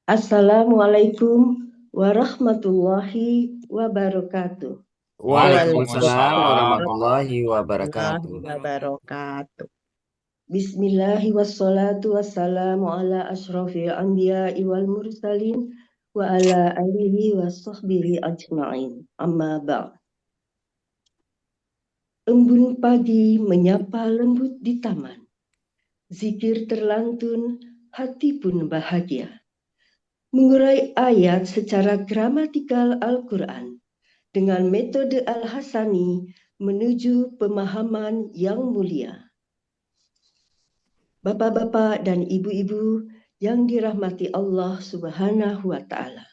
Assalamualaikum warahmatullahi wabarakatuh. Waalaikumsalam Waalaikumsalam warahmatullahi warahmatullahi wabarakatuh. wabarakatuh. Bismillahi wassalatu wassalamu ala ashrafil anbiya'i wal mursalin wa ala alihi wa sahbihi ajma'in. Amma ba'd. Embun pagi menyapa lembut di taman. Zikir terlantun, hati pun bahagia. Mengurai ayat secara gramatikal Al-Quran dengan metode Al-Hasani menuju pemahaman yang mulia. Bapak-bapak dan ibu-ibu yang dirahmati Allah Subhanahu wa Ta'ala.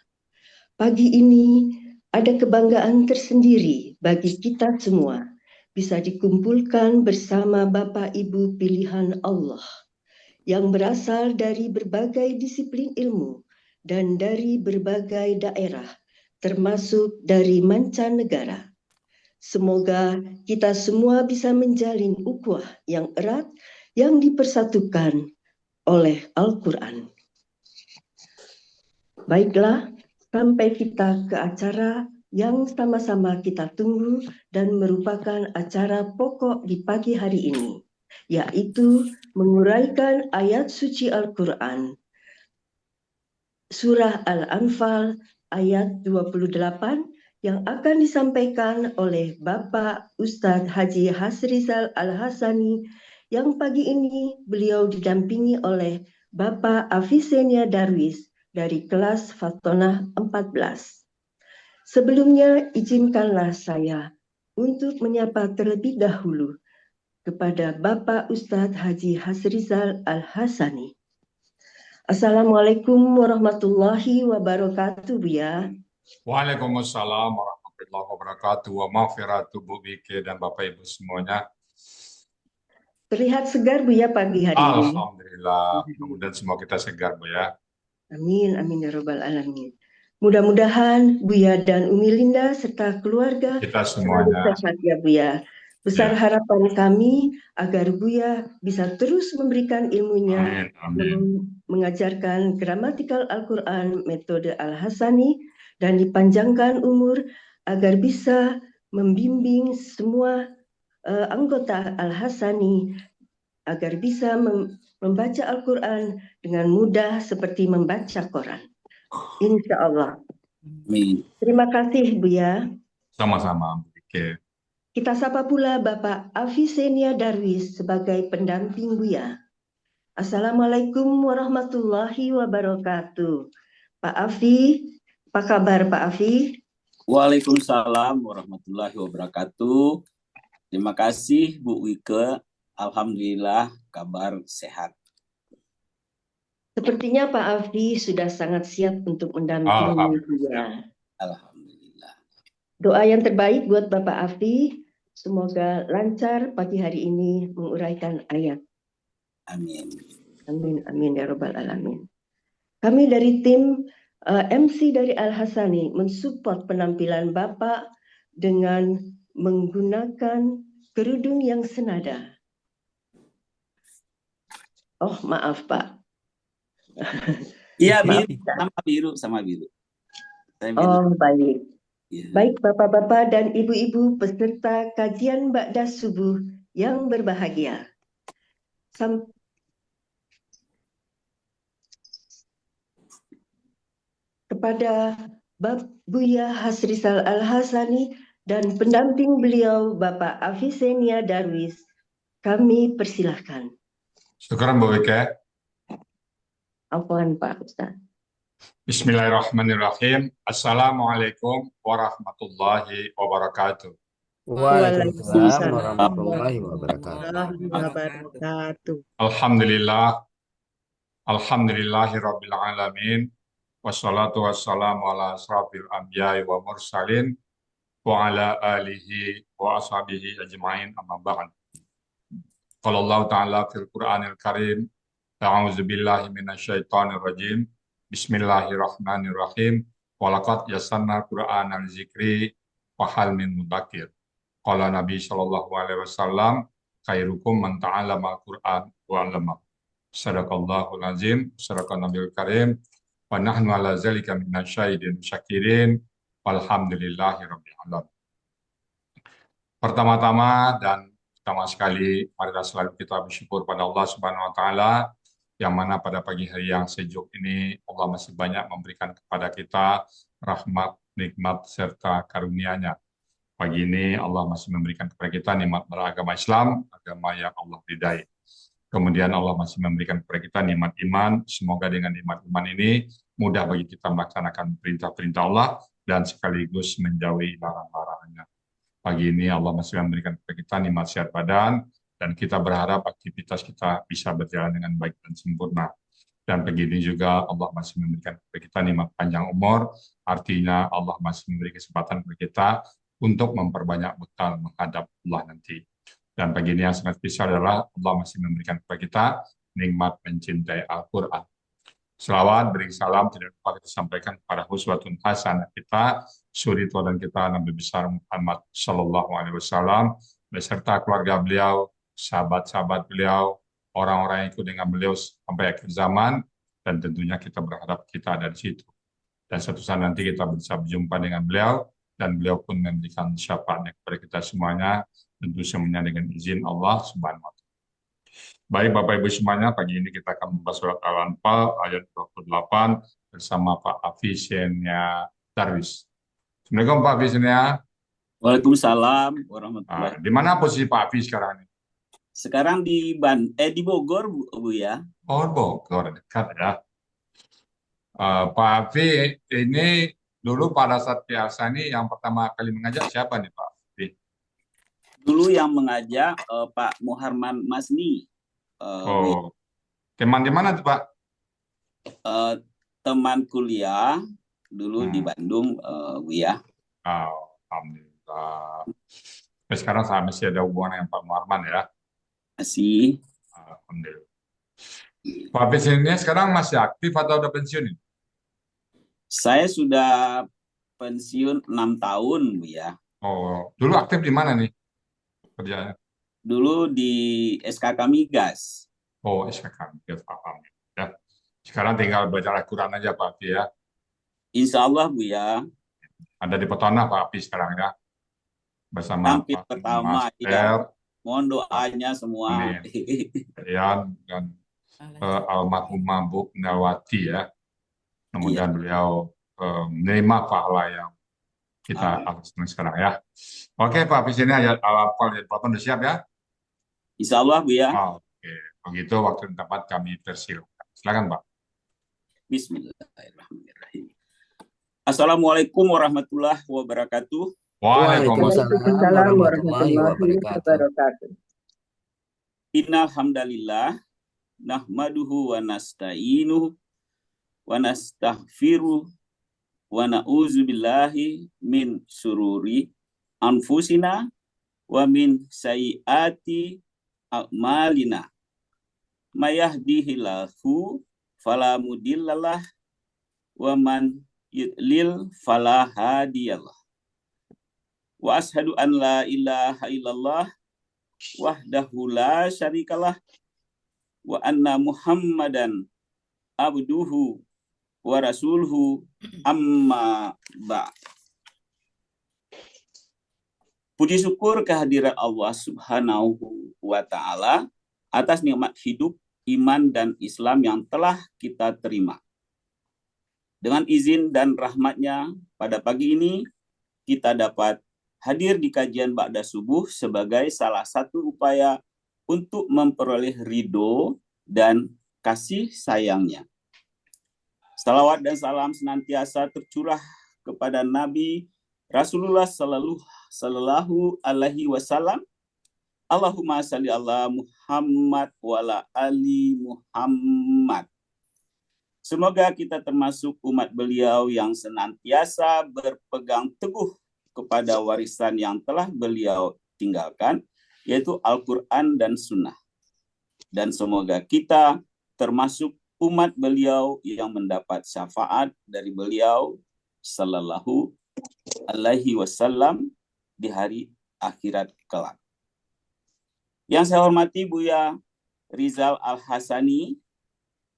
Pagi ini ada kebanggaan tersendiri bagi kita semua bisa dikumpulkan bersama Bapak Ibu pilihan Allah yang berasal dari berbagai disiplin ilmu dan dari berbagai daerah, termasuk dari mancanegara. Semoga kita semua bisa menjalin ukhuwah yang erat yang dipersatukan oleh Al-Quran. Baiklah, sampai kita ke acara yang sama-sama kita tunggu dan merupakan acara pokok di pagi hari ini, yaitu menguraikan ayat suci Al-Quran. Surah Al-Anfal ayat 28 yang akan disampaikan oleh Bapak Ustadz Haji Hasrizal Al-Hasani yang pagi ini beliau didampingi oleh Bapak Avicennia Darwis dari kelas Fatonah 14. Sebelumnya izinkanlah saya untuk menyapa terlebih dahulu kepada Bapak Ustadz Haji Hasrizal Al-Hasani. Assalamualaikum warahmatullahi wabarakatuh, Buya. Waalaikumsalam warahmatullahi wabarakatuh. Wa maghfiratu Bu Bike dan Bapak Ibu semuanya. Terlihat segar, Buya, pagi hari ini. Alhamdulillah. Mudah-mudahan semua kita segar, Bu ya. Amin, amin ya rabbal alamin. Mudah-mudahan Buya dan Umi Linda serta keluarga Kita selalu semuanya. sehat ya, Buya. Besar harapan kami agar Buya bisa terus memberikan ilmunya, Amin. mengajarkan gramatikal Al-Quran metode Al-Hasani, dan dipanjangkan umur agar bisa membimbing semua anggota Al-Hasani agar bisa membaca Al-Quran dengan mudah seperti membaca Quran. Insya Allah. Terima kasih, Buya. Sama-sama, Bu Bike. Kita sapa pula Bapak Avicennia Darwis sebagai pendamping Buya. Assalamualaikum warahmatullahi wabarakatuh. Pak Afi, apa kabar Pak Afi? Waalaikumsalam warahmatullahi wabarakatuh. Terima kasih Bu Wike. Alhamdulillah kabar sehat. Sepertinya Pak Afi sudah sangat siap untuk mendampingi Buya. Alhamdulillah. Doa yang terbaik buat Bapak Afi, semoga lancar pagi hari ini menguraikan ayat. Amin. Amin, amin ya rabbal alamin. Kami dari tim MC dari Al-Hasani mensupport penampilan Bapak dengan menggunakan kerudung yang senada. Oh, maaf Pak. Iya, sama biru. Saya biru. Oh, baik. Ya. Baik Bapak-bapak dan Ibu-ibu peserta kajian Ba'da Subuh yang berbahagia. Kepada Buya Hasrizal Al-Hasani dan pendamping beliau Bapak Avicennia Darwis, kami persilahkan. Syukuran, Bu Bike. Afwan Pak Ustaz. Bismillahirrahmanirrahim. Assalamualaikum warahmatullahi wabarakatuh. Waalaikumsalam warahmatullahi wabarakatuh. Alhamdulillah. Alhamdulillahirabbil alamin. Wassalatu wassalamu ala asrafil anbiya'i wa mursalin wa ala alihi wa ashabihi ajma'in amma ba'd. Qala Allah Ta'ala fil Qur'anil Karim, a'udzu billahi minasyaitonir rajim. Bismillahirrahmanirrahim. Walaqad yassarna Qur'anal zikri wa hal min mudzakir. Qala Nabi sallallahu alaihi wasallam, khairukum man ta'allama al-Qur'an wa 'allama. Sadaqallahul azim, sadaqan nabiyul karim. wa nahnu ala zalika minasyahidin syakirin walhamdulillahi rabbil alamin. Pertama-tama dan pertama sekali, marilah selalu kita bersyukur pada Allah Subhanahu wa taala yang mana pada pagi hari yang sejuk ini Allah masih banyak memberikan kepada kita rahmat, nikmat serta karunia-Nya. Pagi ini Allah masih memberikan kepada kita nikmat beragama Islam, agama yang Allah ridai. Kemudian Allah masih memberikan kepada kita nikmat iman. Semoga dengan nikmat iman ini mudah bagi kita melaksanakan perintah-perintah Allah dan sekaligus menjauhi larang-larangannya. Pagi ini Allah masih memberikan kepada kita nikmat sehat badan dan kita berharap aktivitas kita bisa berjalan dengan baik dan sempurna. Dan pagi ini juga Allah masih memberikan kepada kita nikmat panjang umur, artinya Allah masih memberi kesempatan kepada kita untuk memperbanyak bekal menghadap Allah nanti. Dan pagi ini yang sangat spesial adalah Allah masih memberikan kepada kita nikmat mencintai Al-Quran. Selawat, beri salam, tidak lupa kita sampaikan kepada uswatun hasanah kita, suri teladan kita Nabi besar Muhammad Sallallahu Alaihi Wasallam, beserta keluarga beliau, sahabat-sahabat beliau, orang-orang yang ikut dengan beliau sampai akhir zaman, dan tentunya kita berharap kita ada di situ. Dan suatu saat nanti kita bisa berjumpa dengan beliau, dan beliau pun memberikan syafaatnya kepada kita semuanya, tentu semuanya dengan izin Allah Subhanahu wa Ta'ala. Baik Bapak Ibu semuanya, pagi ini kita akan membahas surat Al-Anfal ayat 28 bersama Pak Hafiz Yenia Darwis. Assalamualaikum Pak Hafiz Yenia. Waalaikumsalam warahmatullahi. Di mana posisi Pak Hafiz sekarang ini? Sekarang di Bogor, Bu ya. Oh, Bogor, dekat ya. Pak Hafiz, ini dulu pada saat biasa ini yang pertama kali mengajak siapa nih Pak Hafiz? Dulu yang mengajak Pak Muharman Masni. Teman di mana tuh Pak? Teman kuliah dulu di Bandung, Bu ya. Alhamdulillah. Sekarang saya masih ada hubungan dengan Pak Muharman ya? Masih. Alhamdulillah. Pak Hafiz ini sekarang masih aktif atau udah pensiun? Saya sudah pensiun 6 tahun, Bu ya. Oh, dulu aktif di mana nih kerjanya? Dulu di SKK Migas. Oh, SKK Migas, paham ya. Sekarang tinggal belajar Al-Quran aja Pak Hafiz ya. Insya Allah Bu ya. Ada di Petona Pak Hafiz sekarang ya. Bersama Tampil Pak pertama ya. Mohon doanya semua. Ya, dan almarhumah Bu Nawati ya. Kemudian beliau menerima pahala yang kita alami sekarang ya. Oke Pak Hafiz ini ayat Al-Anfal ayat 28 udah siap ya? Insya Allah Bu ya. Oke, begitu waktu dan tempat kami persilakan. Silakan Pak. Bismillahirrahmanirrahim. Assalamualaikum warahmatullahi wabarakatuh. Waalaikumsalam warahmatullahi wabarakatuh. Innal hamdalillah nahmaduhu wa nasta'inuhu wa nastaghfiruh wa na'udzu billahi min sururi anfusina wa min sayyiati a'malina. May yahdihillahu fala mudhillalah wa man yudlil fala hadiyalah. Wa ashhadu an la ilaha illallah wahdahu la syarikalah wa anna Muhammadan abduhu wa rasuluhu amma ba'. Puji syukur kehadiran Allah Subhanahu wa Ta'ala atas nikmat hidup, iman, dan Islam yang telah kita terima. Dengan izin dan rahmatnya, pada pagi ini kita dapat hadir di kajian Ba'da Subuh sebagai salah satu upaya untuk memperoleh ridho dan kasih sayangnya. Salawat dan salam senantiasa tercurah kepada Nabi Rasulullah Sallallahu Alaihi Wasallam. Allahumma salli ala Muhammad wa ala ali Muhammad. Semoga kita termasuk umat beliau yang senantiasa berpegang teguh kepada warisan yang telah beliau tinggalkan, yaitu Al-Quran dan Sunnah. Dan semoga kita termasuk umat beliau yang mendapat syafaat dari beliau Sallallahu Alaihi Wasallam di hari akhirat kelak. Yang saya hormati Buya Rizal Al-Hasani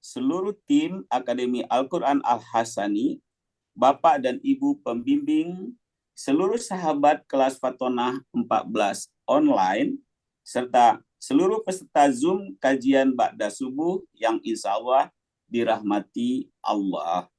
seluruh tim Akademi Al-Quran Al-Hasani, Bapak dan Ibu pembimbing, seluruh sahabat kelas Fatonah 14 online, serta seluruh peserta Zoom kajian Ba'da Subuh yang insya Allah dirahmati Allah.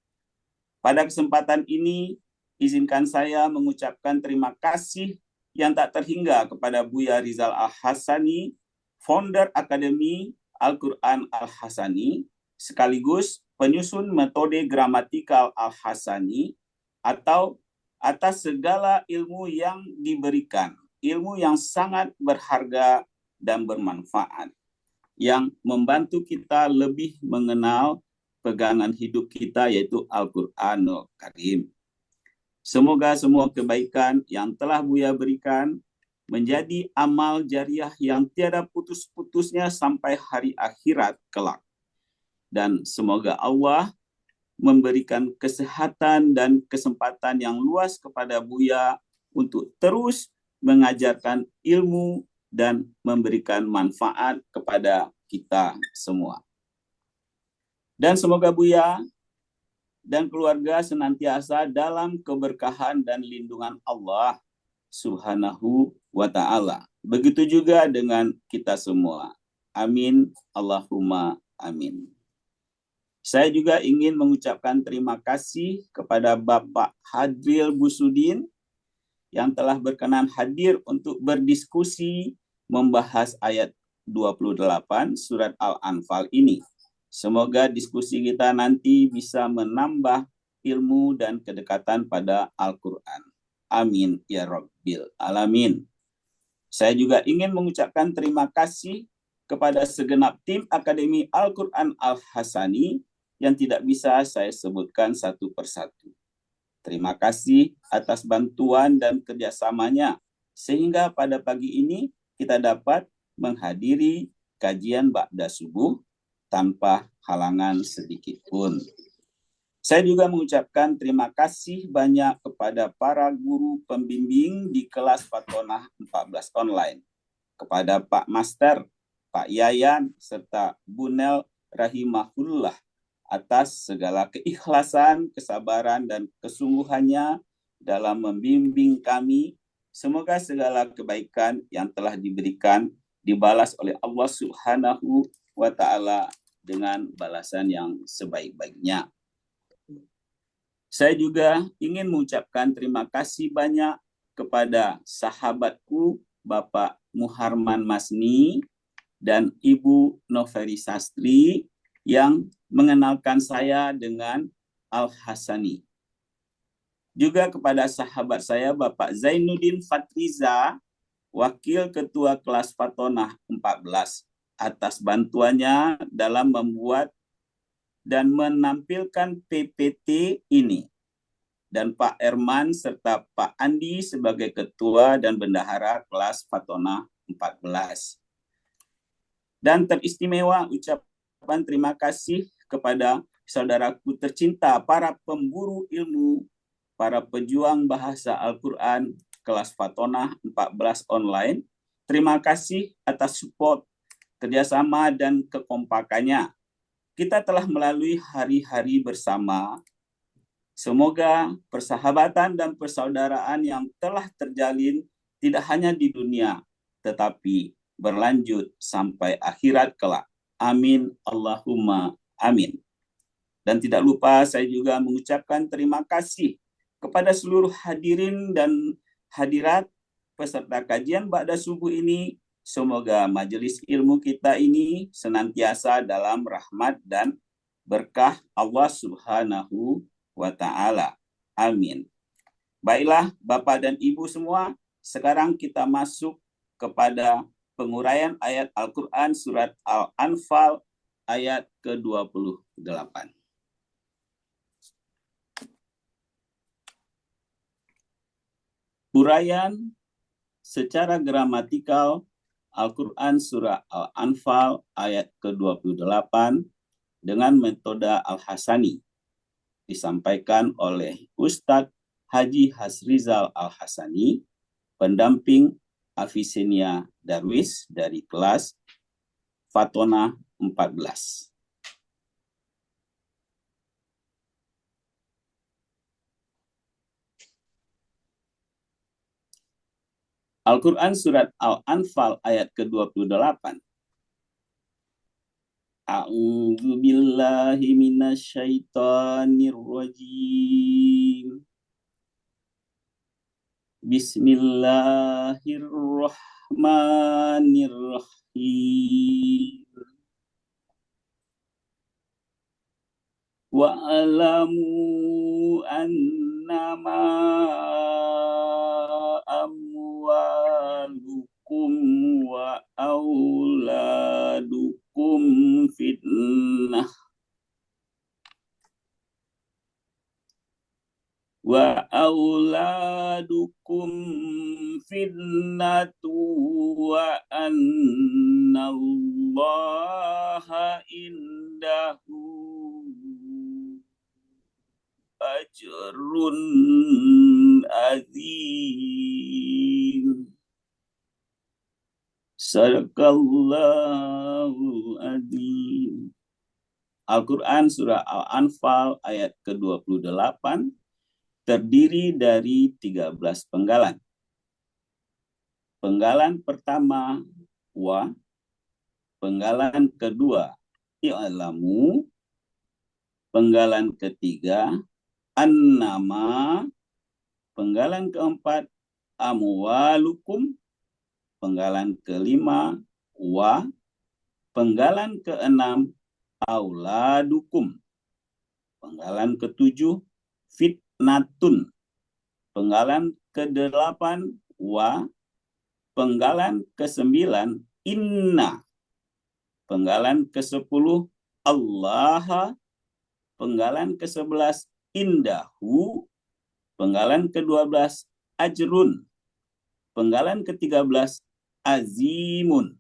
Pada kesempatan ini, izinkan saya mengucapkan terima kasih yang tak terhingga kepada Buya Rizal Al-Hasani, founder Akademi Al-Quran Al-Hasani, sekaligus penyusun metode gramatikal Al-Hasani, atau atas segala ilmu yang diberikan, ilmu yang sangat berharga dan bermanfaat, yang membantu kita lebih mengenal pegangan hidup kita, yaitu Al-Quranul Karim. Semoga semua kebaikan yang telah Buya berikan menjadi amal jariah yang tiada putus-putusnya sampai hari akhirat kelak. Dan semoga Allah memberikan kesehatan dan kesempatan yang luas kepada Buya untuk terus mengajarkan ilmu dan memberikan manfaat kepada kita semua. Dan semoga Buya dan keluarga senantiasa dalam keberkahan dan lindungan Allah Subhanahu wa ta'ala. Begitu juga dengan kita semua. Amin. Allahumma amin. Saya juga ingin mengucapkan terima kasih kepada Bapak Hadril Busudin yang telah berkenan hadir untuk berdiskusi membahas ayat 28 surat Al-Anfal ini. Semoga diskusi kita nanti bisa menambah ilmu dan kedekatan pada Al-Quran. Amin ya Rabbil Alamin. Saya juga ingin mengucapkan terima kasih kepada segenap tim Akademi Al-Quran Al-Hasani yang tidak bisa saya sebutkan satu persatu. Terima kasih atas bantuan dan kerjasamanya, sehingga pada pagi ini kita dapat menghadiri kajian Ba'da Subuh tanpa halangan sedikit pun. Saya juga mengucapkan terima kasih banyak kepada para guru pembimbing di kelas Fatonah 14 online, kepada Pak Master, Pak Yayan, serta Bu Nel rahimahullah atas segala keikhlasan, kesabaran, dan kesungguhannya dalam membimbing kami. Semoga segala kebaikan yang telah diberikan dibalas oleh Allah Subhanahu wa ta'ala dengan balasan yang sebaik-baiknya. Saya juga ingin mengucapkan terima kasih banyak kepada sahabatku Bapak Muharman Masni dan Ibu Noveri Sastri yang mengenalkan saya dengan Al-Hasani. Juga kepada sahabat saya Bapak Zainuddin Fatriza, Wakil Ketua Kelas Fatonah 14, atas bantuannya dalam membuat dan menampilkan PPT ini. Dan Pak Erman serta Pak Andi sebagai Ketua dan Bendahara Kelas Fatonah 14. Dan teristimewa ucapan terima kasih kepada saudaraku tercinta, para pemburu ilmu, para pejuang bahasa Al-Quran kelas Fatonah 14 online. Terima kasih atas support, kerjasama, dan kekompakannya. Kita telah melalui hari-hari bersama. Semoga persahabatan dan persaudaraan yang telah terjalin tidak hanya di dunia, tetapi berlanjut sampai akhirat kelak. Amin. Allahumma amin. Dan tidak lupa saya juga mengucapkan terima kasih kepada seluruh hadirin dan hadirat peserta kajian Ba'da Subuh ini. Semoga majelis ilmu kita ini senantiasa dalam rahmat dan berkah Allah Subhanahu wa ta'ala. Amin. Baiklah Bapak dan Ibu semua, sekarang kita masuk kepada penguraian ayat Al-Quran surat Al-Anfal ayat ke-28. Uraian secara gramatikal Al-Quran surah Al-Anfal ayat ke-28 dengan metode Al-Hasani disampaikan oleh Ustadz Haji Hasrizal Al-Hasani, pendamping Avicennia Darwis dari kelas Fatonah 14. Al-Quran surat Al-Anfal ayat ke-28. A'udzu billahi minasyaitonir rajim. Bismillahirrahmanirrahim. Wa'alamu annama amwalukum wa auladukum fitnah wa auladukum fitnatu wa annallaha indahu ajrun azim. Sadaqallahul azim. Al-Quran surah Al-Anfal ayat ke-28 terdiri dari 13 penggalan. Penggalan pertama wa, penggalan kedua i'lamu, penggalan ketiga annama, penggalan keempat amwalukum, penggalan kelima wa, penggalan keenam auladukum, penggalan ketujuh fitnatun, penggalan ke-8 wa, penggalan ke-9 inna, penggalan ke-10 Allah, penggalan ke-11 indahu, penggalan ke-12 ajrun, penggalan ke-13 azimun.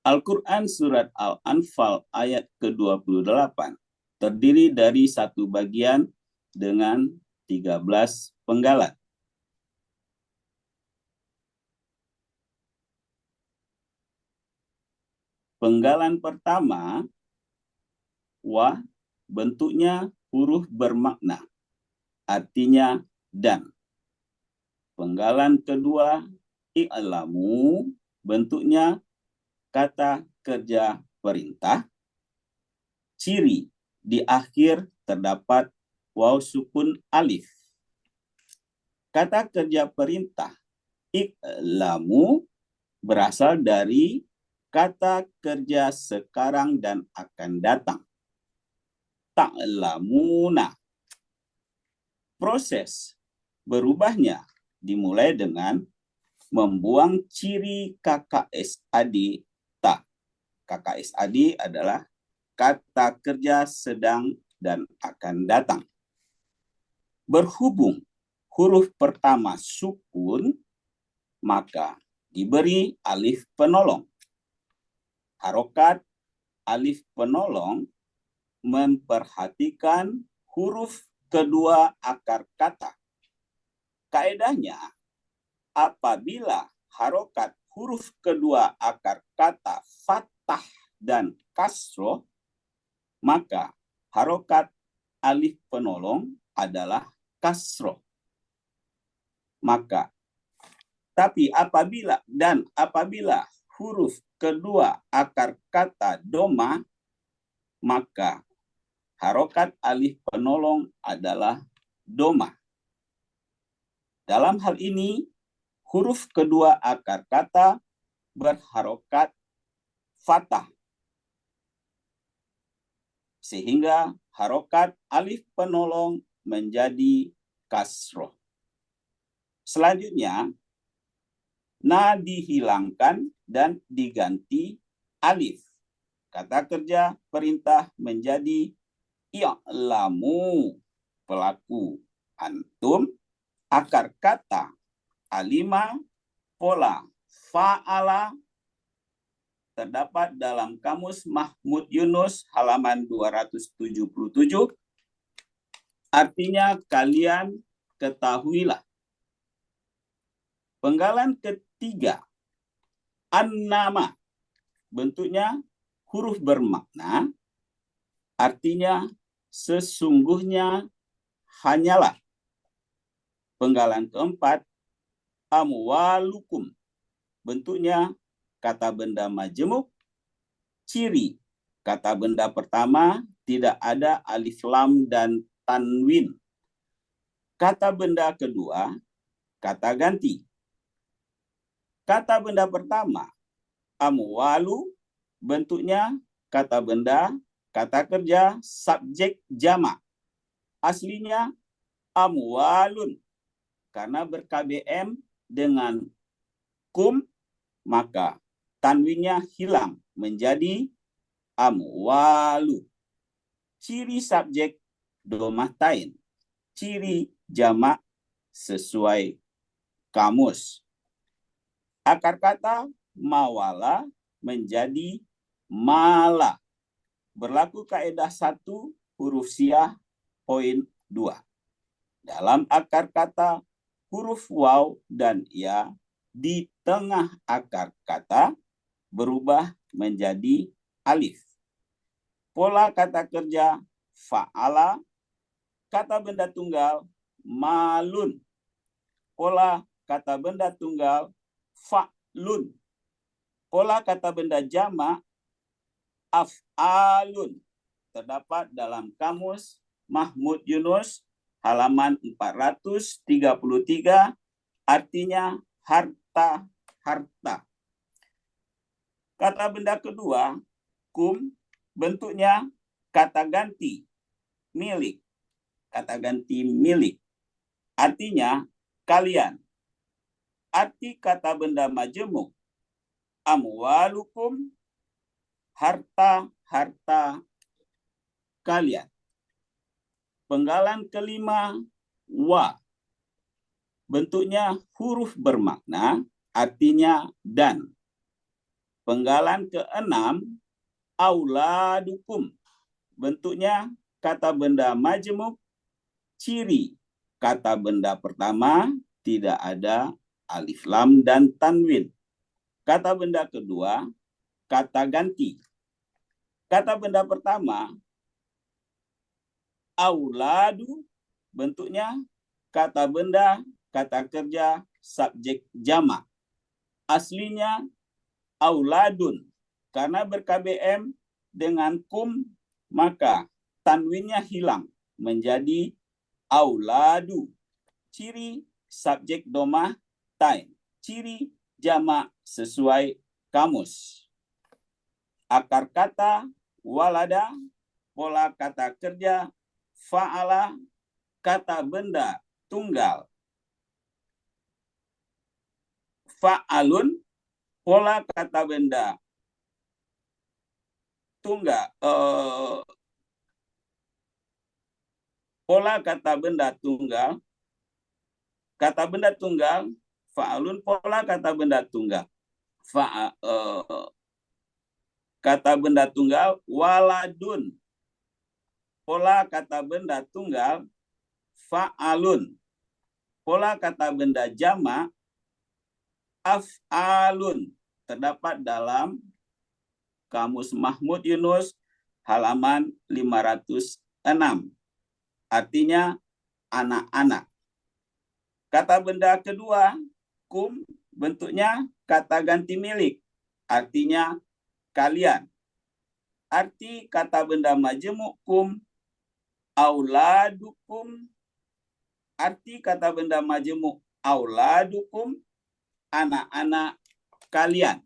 Al-Quran surat Al-Anfal ayat ke-28 terdiri dari satu bagian dengan 13 penggalan. Penggalan pertama wa, bentuknya huruf bermakna, artinya dan. Penggalan kedua i'lamu, bentuknya kata kerja perintah. Ciri di akhir terdapat waw sukun alif. Kata kerja perintah i'lamu berasal dari kata kerja sekarang dan akan datang. Ta'lamuna. Proses berubahnya dimulai dengan membuang ciri KKSAD ta. KKSAD adalah kata kerja sedang dan akan datang. Berhubung huruf pertama sukun, maka diberi alif penolong. Harokat alif penolong memperhatikan huruf kedua akar kata. Kaedahnya, apabila harokat huruf kedua akar kata fathah dan kasroh, maka harokat alif penolong adalah kasroh. Tapi apabila huruf kedua akar kata doma, maka harokat alif penolong adalah doma. Dalam hal ini, huruf kedua akar kata berharokat fathah, sehingga harokat alif penolong menjadi kasroh. Selanjutnya, na dihilangkan dan diganti alif. Kata kerja perintah menjadi i'lamu, pelaku antum, akar kata alima, pola fa'ala, terdapat dalam Kamus Mahmud Yunus halaman 277, artinya kalian ketahuilah. Penggalan ketiga, an-nama, bentuknya huruf bermakna, artinya sesungguhnya hanyalah. Penggalan keempat, amwalukum. Bentuknya kata benda majemuk. Ciri kata benda pertama tidak ada alif lam dan tanwin. Kata benda kedua, kata ganti. Kata benda pertama, amwalu, bentuknya kata benda, kata kerja, subjek jamak. Aslinya amwalun. Karena ber-KBM dengan kum, maka tanwinnya hilang menjadi amwalu. Ciri subjek domah tain. Ciri jamak sesuai kamus. Akar kata mawala menjadi mala. Berlaku kaidah 1 huruf siyah poin 2. Dalam akar kata huruf waw dan ya di tengah akar kata berubah menjadi alif. Pola kata kerja fa'ala, kata benda tunggal malun. Pola kata benda tunggal fa'lun. Pola kata benda jamak af'alun. Terdapat dalam kamus Mahmud Yunus halaman 433, artinya harta-harta. Kata benda kedua, kum, bentuknya kata ganti milik. Kata ganti milik, artinya kalian. Arti kata benda majemuk, amwalukum, harta-harta kalian. Penggalan kelima, wa. Bentuknya huruf bermakna, artinya dan. Penggalan keenam, auladukum. Bentuknya kata benda majemuk, ciri kata benda pertama tidak ada alif lam dan tanwin. Kata benda kedua, kata ganti. Kata benda pertama, auladu, bentuknya kata benda, kata kerja, subjek jamak. Aslinya auladun. Karena ber-KBM dengan kum, maka tanwinnya hilang menjadi auladu. Ciri subjek domah tain. Ciri jamak sesuai kamus. Akar kata walada, pola kata kerja fa'ala, kata benda tunggal fa'alun, pola kata benda tunggal, pola kata benda tunggal, kata benda tunggal fa'alun, pola kata benda tunggal kata benda tunggal waladun, pola kata benda tunggal fa'alun, pola kata benda jamak af'alun. Terdapat dalam kamus Mahmud Yunus halaman 506. Artinya anak-anak. Kata benda kedua, kum, bentuknya kata ganti milik. Artinya kalian. Arti kata benda majemuk kum, auladukum. Arti kata benda majemuk auladukum, anak-anak kalian.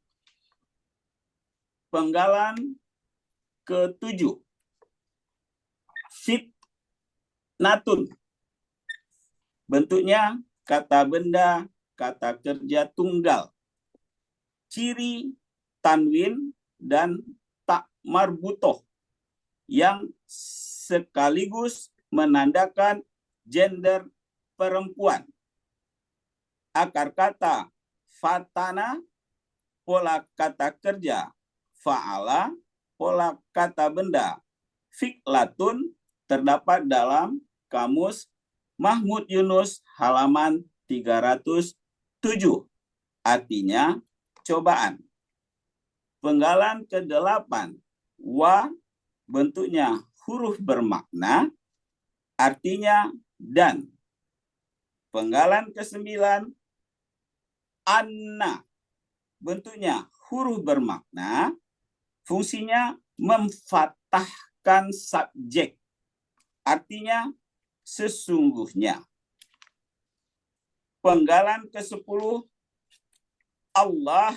Penggalan ke-7. Fitnatun. Bentuknya kata benda, kata kerja tunggal. Ciri tanwin dan tak marbutoh yang sekaligus menandakan gender perempuan. Akar kata fatana, pola kata kerja fa'ala, pola kata benda fiklatun, terdapat dalam kamus Mahmud Yunus halaman 307. Artinya cobaan. Penggalan ke-8, Wa bentuknya huruf bermakna, artinya dan. Penggalan ke-9, anna bentuknya huruf bermakna, fungsinya memfathahkan subjek, artinya sesungguhnya. Penggalan ke-10, Allah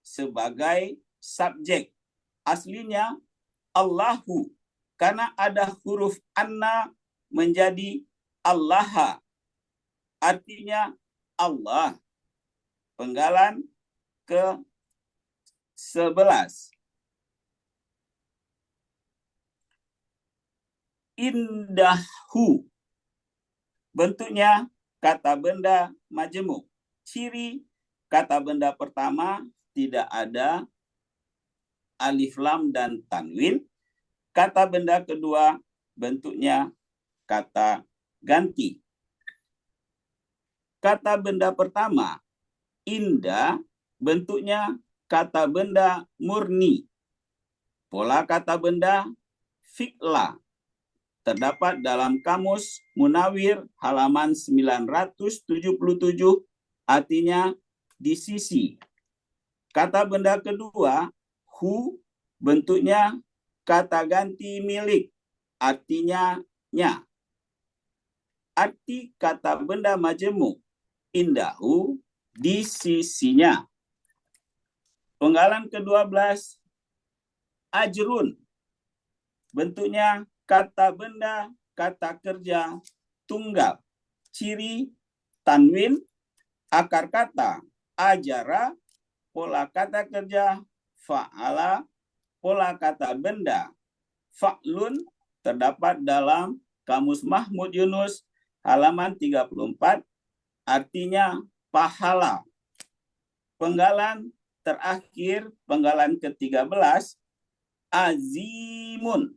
sebagai subjek, aslinya Allahu, karena ada huruf anna menjadi Allah, artinya Allah. Penggalan ke-11, indahu bentuknya kata benda majemuk. Ciri kata benda pertama tidak ada alif lam dan tanwin. Kata benda kedua bentuknya kata ganti. Kata benda pertama, indah, bentuknya kata benda murni. Pola kata benda fi'la. Terdapat dalam Kamus Munawir halaman 977, artinya di sisi. Kata benda kedua, hu, bentuknya kata ganti milik, artinya nya. Arti kata benda majemuk, indahu, di sisinya. Penggalan ke-12, ajrun, bentuknya kata benda, kata kerja tunggal. Ciri tanwin, akar kata ajara, pola kata kerja fa'ala, pola kata benda fa'lun, terdapat dalam Kamus Mahmud Yunus halaman 34, artinya pahala. Penggalan terakhir, penggalan ke-13, azimun,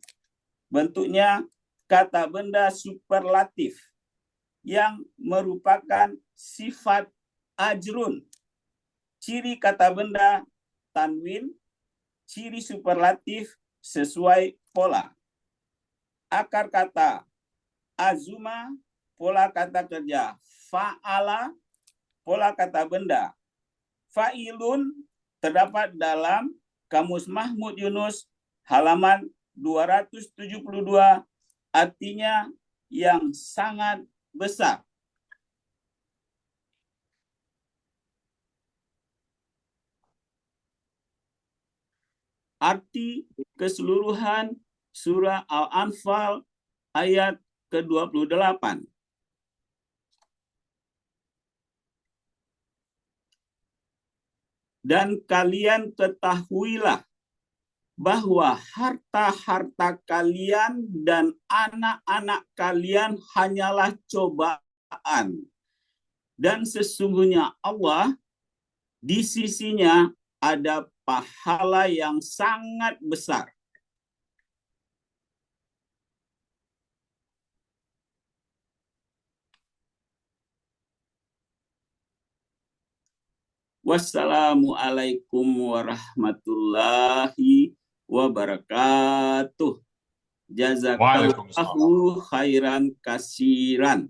bentuknya kata benda superlatif yang merupakan sifat ajrun. Ciri kata benda tanwin, ciri superlatif sesuai pola. Akar kata azuma, pola kata kerja fa'ala, pola kata benda fa'ilun, terdapat dalam Kamus Mahmud Yunus halaman 272, artinya yang sangat besar. Arti keseluruhan surah Al-Anfal ayat ke-28. Dan kalian ketahuilah bahwa harta-harta kalian dan anak-anak kalian hanyalah cobaan. Dan sesungguhnya Allah, di sisinya ada pahala yang sangat besar. Wassalamualaikum warahmatullahi wabarakatuh. Jazakallahu khairan kasiran.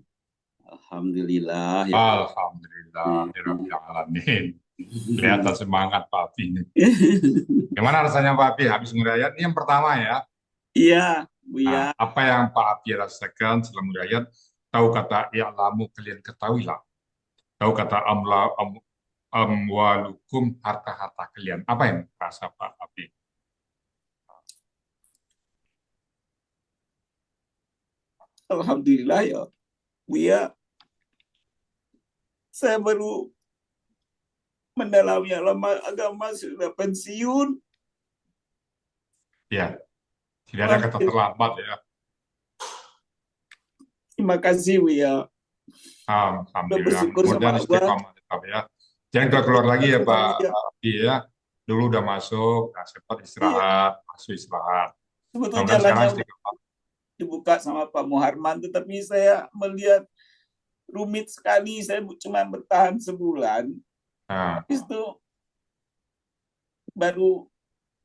Alhamdulillah. Ya. Alhamdulillahirrahmanirrahim. Kelihatan semangat Pak Api. Gimana rasanya Pak Api habis ngurayat? Ini yang pertama ya. Iya, Nah, apa yang Pak Api rasakan setelah ngurayat? Tahu kata i'lamu, kalian ketahuilah. Tahu kata amwalukum, harta-harta kalian. Apa yang rasa Pak Api? Alhamdulillah ya. Buya, saya baru mendalami agama sudah pensiun. Ya, tidak ada kata terlambat ya. Terima kasih Buya. Alhamdulillah. Mudah-mudahan istiqomah ya. Jangan keluar lagi ya Pak Api ya. Dulu udah masuk, nah, sempat istirahat, masuk istirahat. Sebetulnya jalannya dibuka sama Pak Muharman, tetapi saya melihat rumit sekali. Saya cuma bertahan sebulan. Habis itu baru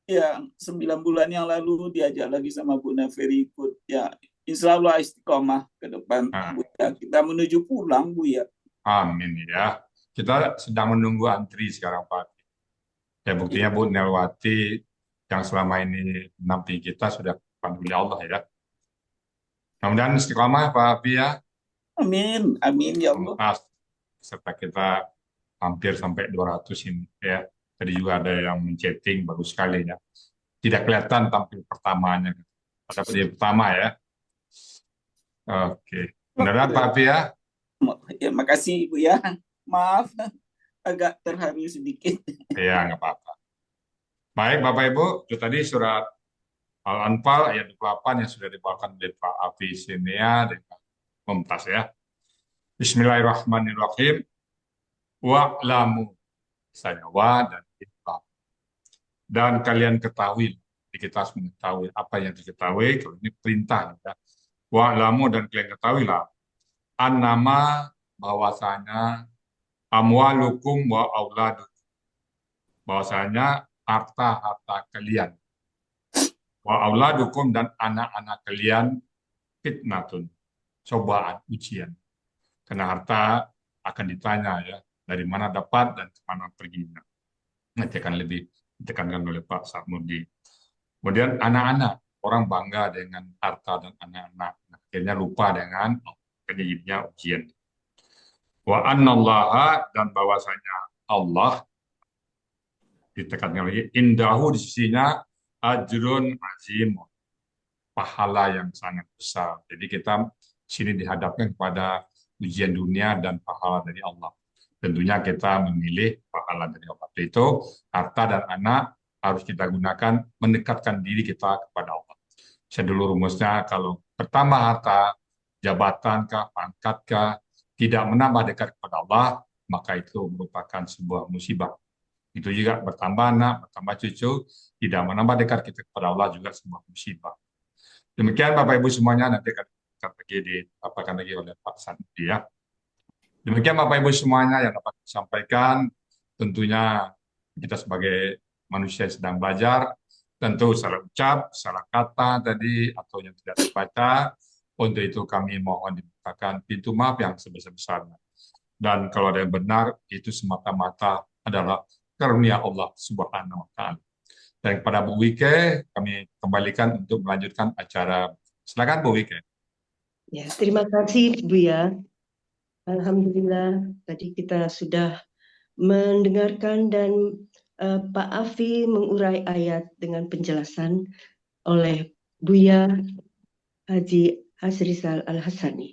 Ya, 9 bulan yang lalu diajak lagi sama Bu Naferi ikut. Ya, insya Allah istiqomah ke depan. Nah, Bu ya. Kita menuju pulang, Bu ya. amin ya. Kita sedang menunggu antri sekarang Pak. Ya buktinya Bu Nelwati yang selama ini menampingi kita sudah alhamdulillah Allah ya. Mudah-mudahan istiqomah Pak Afi ya. Amin, amin ya Allah. Serta kita hampir sampai 200 ini ya. Tadi juga ada yang men-chatting bagus sekali ya. Tidak kelihatan tampil pertamanya. Pada video pertama ya. Oke. Beneran Pak Afi ya? Ya, makasih Bu ya. Maaf, agak terharu sedikit. Ya, nggak apa-apa. Baik Bapak Ibu, itu tadi surat Al-Anfal ayat 28 yang sudah dibawakan oleh Pak Afi Sinia dengan Mumtaz ya. Bismillahirrahmanirrahim. Wa'lamu, misalnya wa dan itlam. Dan kalian ketahui, kita harus mengetahui apa yang diketahui, kalau ini perintah ya. Wa'lamu dan kalian ketahuilah, annama bahwasanya amwalukum wa auladukum, bahwasanya harta-harta kalian, wa auladukum dan anak-anak kalian fitnatun, cobaan, ujian. Karena harta akan ditanya ya, dari mana dapat dan kemana perginya. Nanti akan lebih ditekankan oleh Pak Sarmudi. Kemudian anak-anak, orang bangga dengan harta dan anak-anak. Akhirnya lupa dengan penyebabnya ujian. Wa annallaha dan bahwasanya Allah ditekankan lagi indahu di sisinya ajrun azim, pahala yang sangat besar. Jadi kita sini dihadapkan kepada ujian dunia dan pahala dari Allah. Tentunya kita memilih pahala dari Allah. Itu harta dan anak harus kita gunakan mendekatkan diri kita kepada Allah. Saya dulu rumusnya kalau bertambah harta, jabatan kah, pangkat kah, tidak menambah dekat kepada Allah, maka itu merupakan sebuah musibah. Itu juga bertambah anak, bertambah cucu, tidak menambah dekat kita kepada Allah juga sebuah musibah. Demikian Bapak Ibu semuanya, nanti akan diapakan lagi oleh Pak Sandi ya. Demikian Bapak Ibu semuanya yang dapat disampaikan. Tentunya kita sebagai manusia yang sedang belajar, tentu salah ucap, salah kata tadi, atau yang tidak terbaca. Untuk itu kami mohon dibukakan pintu maaf yang sebesar-besarnya. Dan kalau ada yang benar, itu semata-mata adalah karunia Allah Subhanahu wa Ta'ala. Dan kepada Bu Wike, kami kembalikan untuk melanjutkan acara. Silakan Bu Wike. Ya, terima kasih Bu ya. Alhamdulillah tadi kita sudah mendengarkan dan Pak Afi mengurai ayat dengan penjelasan oleh Buya Haji Hasrizal Al-Hasani.